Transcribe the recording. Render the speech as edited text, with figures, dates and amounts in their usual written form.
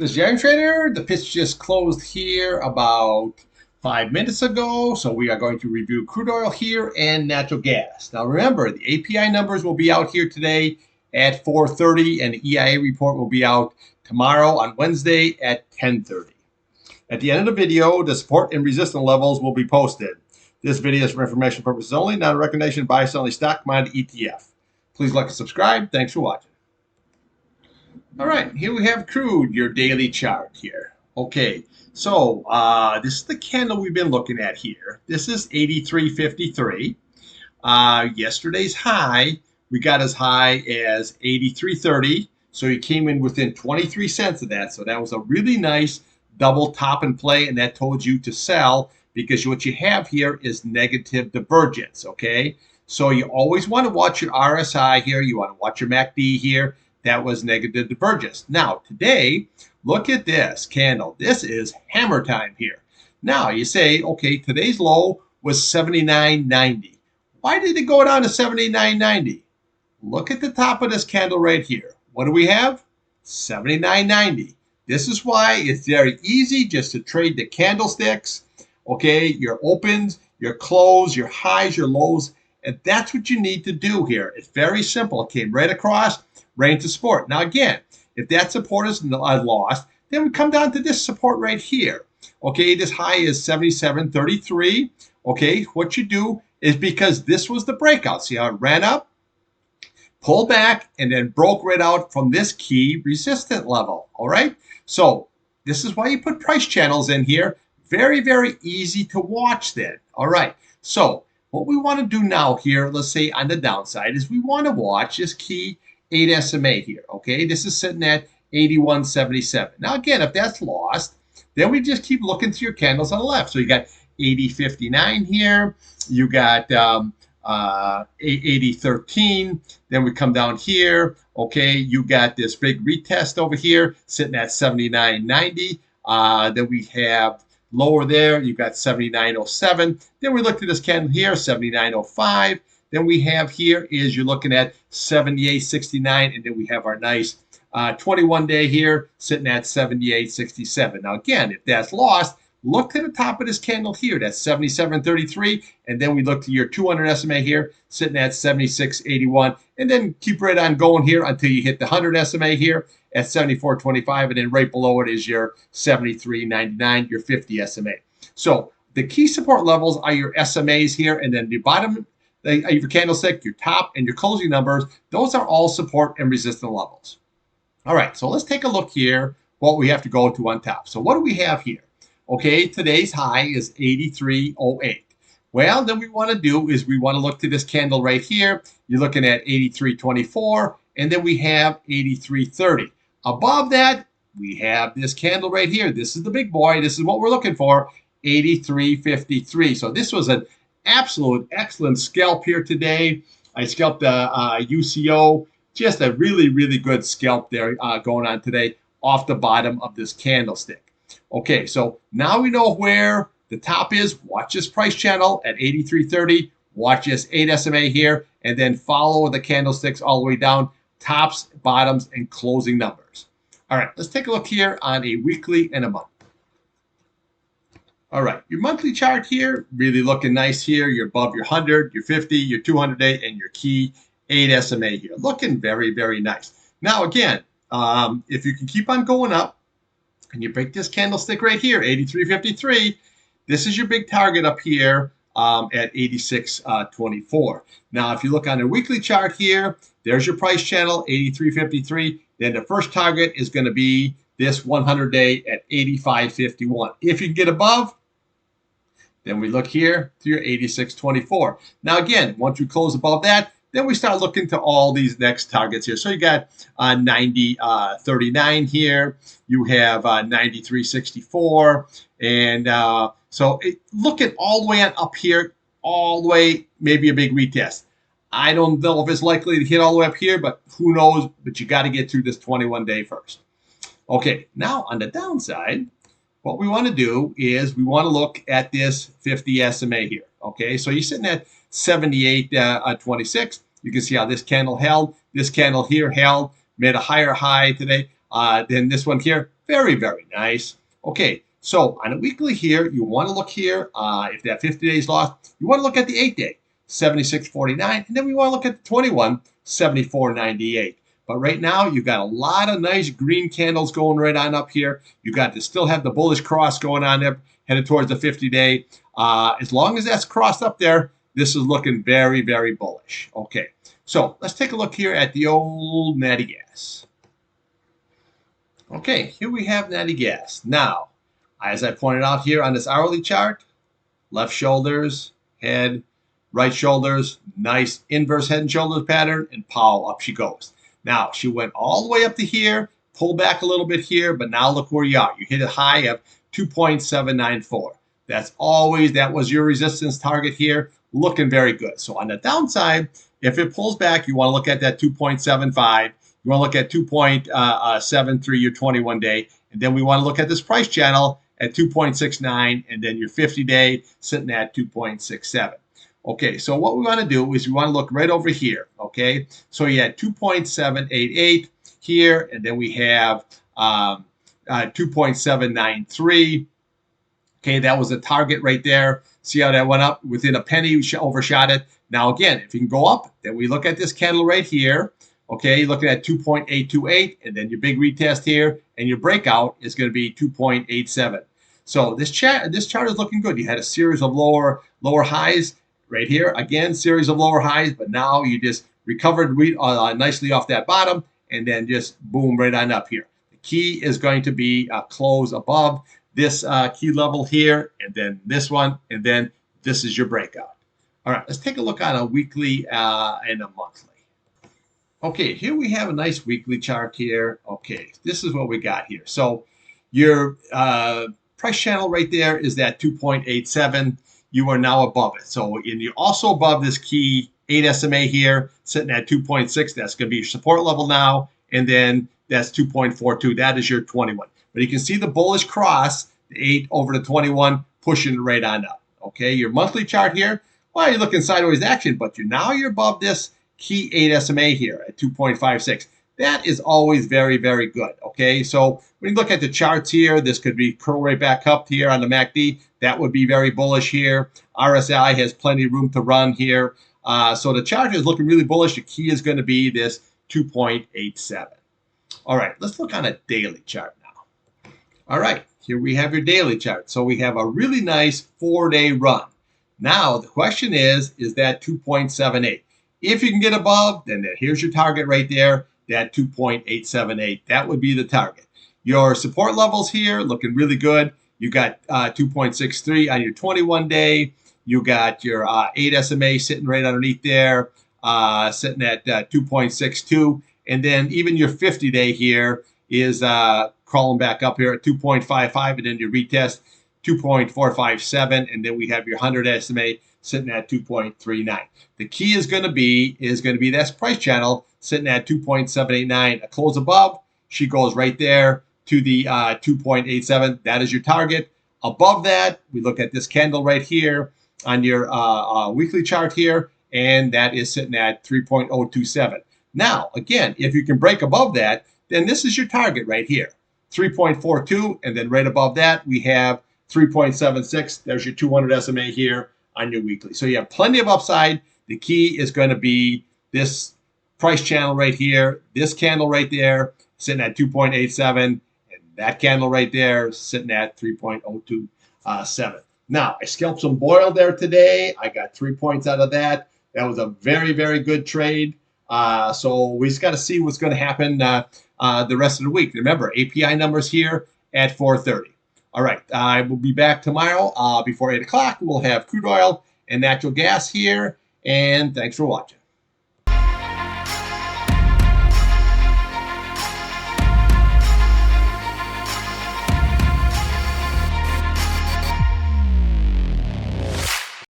This is Young Trader. The pitch just closed here about 5 minutes ago. So we are going to review crude oil here and natural gas. Now remember, the API numbers will be out here today at 4:30 and the EIA report will be out tomorrow on Wednesday at 10:30. At the end of the video, the support and resistance levels will be posted. This video is for information purposes only, not a recommendation to buy, sell any stock, commodity, ETF. Please like and subscribe. Thanks for watching. All right, here we have crude, your daily chart here. Okay, so this is the candle we've been looking at here. This is 83.53. Yesterday's high, we got as high as 83.30. So you came in within 23 cents of that. So that was a really nice double top and play, and that told you to sell because what you have here is negative divergence, okay? So you always want to watch your RSI here. You want to watch your MACD here. That was negative divergence. Now, today, look at this candle. This is hammer time here. Now, you say, okay, today's low was 79.90. Why did it go down to 79.90? Look at the top of this candle right here. What do we have? 79.90. This is why it's very easy just to trade the candlesticks, okay, your opens, your close, your highs, your lows, and that's what you need to do here. It's very simple. It came right across, ran to support. Now again, if that support is lost, then we come down to this support right here. Okay, this high is 77.33. Okay, what you do is because this was the breakout. See how it ran up, pulled back, and then broke right out from this key resistant level. All right, so this is why you put price channels in here. Very, very easy to watch then. All right, so what we want to do now here, let's say on the downside, is we want to watch this key 8 SMA here, okay? This is sitting at 81.77. Now, again, if that's lost, then we just keep looking through your candles on the left. So you got 80.59 here. You got 80.13. Then we come down here, okay? You got this big retest over here sitting at 79.90. Then we have lower there, you've got 79.07. Then we looked at this candle here, 79.05. Then we have here is you're looking at 78.69, and then we have our nice 21-day here sitting at 78.67. Now again, if that's lost, look to the top of this candle here. That's 77.33, and then we look to your 200 SMA here sitting at 76.81, and then keep right on going here until you hit the 100 SMA here at 74.25, and then right below it is your 73.99, your 50 SMA. So the key support levels are your SMAs here, and then the bottom of your candlestick, your top, and your closing numbers. Those are all support and resistance levels. All right, so let's take a look here what we have to go to on top. So what do we have here? Okay, today's high is 83.08. Well, then we want to do is we want to look to this candle right here. You're looking at 83.24, and then we have 83.30. Above that, we have this candle right here. This is the big boy. This is what we're looking for, 83.53. So this was an absolute excellent scalp here today. I scalped the UCO. Just a really, really good scalp there going on today off the bottom of this candlestick. Okay, so now we know where the top is. Watch this price channel at 83.30. Watch this 8 SMA here, and then follow the candlesticks all the way down, tops, bottoms, and closing numbers. All right, let's take a look here on a weekly and a month. All right, your monthly chart here, really looking nice here. You're above your 100, your 50, your 200-day, and your key 8 SMA here. Looking very, very nice. Now, again, if you can keep on going up, and you break this candlestick right here, 83.53, this is your big target up here at 86.24. Now, if you look on a weekly chart here, there's your price channel, 83.53. Then the first target is going to be this 100-day at 85.51. If you can get above, then we look here to your 86.24. Now, again, once we close above that, then we start looking to all these next targets here. So you got 90.39 here. You have 93.64. And look at all the way on up here, all the way, maybe a big retest. I don't know if it's likely to hit all the way up here, but who knows? But you got to get through this 21-day first. Okay, now on the downside, what we want to do is we want to look at this 50 SMA here. Okay, so you're sitting at 78.26. You can see how this candle held. This candle here held, made a higher high today than this one here. Very, very nice. Okay, so on a weekly here, you want to look here. If that 50 days lost, you want to look at the 8-day, 76.49, and then we want to look at the 21, 74.98. But right now, you've got a lot of nice green candles going right on up here. You got to still have the bullish cross going on there, headed towards the 50-day. As long as that's crossed up there, this is looking very, very bullish. Okay, so let's take a look here at the old natty gas. Okay, here we have natty gas. Now, as I pointed out here on this hourly chart, left shoulders, head, right shoulders, nice inverse head and shoulders pattern, and pow, up she goes. Now, she went all the way up to here, pulled back a little bit here, but now look where you are. You hit a high of 2.794. That was your resistance target here, looking very good. So on the downside, if it pulls back, you want to look at that 2.75. You want to look at 2.73, your 21-day. And then we want to look at this price channel at 2.69, and then your 50-day sitting at 2.67. Okay, so what we want to do is we want to look right over here, okay? So you had 2.788 here, and then we have 2.793. Okay, that was a target right there. See how that went up? Within a penny, we overshot it. Now, again, if you can go up, then we look at this candle right here. Okay, you're looking at 2.828, and then your big retest here, and your breakout is going to be 2.87. So this chart is looking good. You had a series of lower highs right here. Again, series of lower highs, but now you just recovered nicely off that bottom, and then just boom right on up here. The key is going to be close above this key level here, and then this one, and then this is your breakout. All right, let's take a look on a weekly and a monthly. Okay, here we have a nice weekly chart here. Okay, this is what we got here. So your price channel right there is that 2.87. You are now above it. So and you're also above this key 8 SMA here, sitting at 2.6. That's going to be your support level now. And then that's 2.42. That is your 21. But you can see the bullish cross, the 8 over the 21, pushing right on up. Okay, your monthly chart here, well, you're looking sideways action, but you're above this key 8 SMA here at 2.56. That is always very, very good. Okay, so when you look at the charts here, this could be curl right back up here on the MACD. That would be very bullish here. RSI has plenty of room to run here. So the chart is looking really bullish. The key is going to be this 2.87. All right, let's look on a daily chart now. All right, here we have your daily chart. So we have a really nice 4-day run. Now the question is that 2.78? If you can get above, then here's your target right there, that 2.878. That would be the target. Your support levels here looking really good. You got 2.63 on your 21-day. You got your 8 SMA sitting right underneath there, sitting at 2.62. And then even your 50-day here is crawling back up here at 2.55, and then your retest 2.457, and then we have your 100 SMA sitting at 2.39. The key is going to be that price channel sitting at 2.789. A close above, she goes right there to the 2.87. That is your target. Above that, we look at this candle right here on your weekly chart here, and that is sitting at 3.027. Now, again, if you can break above that, then this is your target right here, 3.42, and then right above that, we have 3.76. There's your 200 SMA here on your weekly. So you have plenty of upside. The key is going to be this price channel right here, this candle right there, sitting at 2.87, and that candle right there sitting at 3.027. Now, I scalped some Boyle there today. I got 3 points out of that. That was a very, very good trade. So we just got to see what's going to happen the rest of the week. Remember, API numbers here at 4:30. All right, I will be back tomorrow before 8 o'clock. We'll have crude oil and natural gas here. And thanks for watching.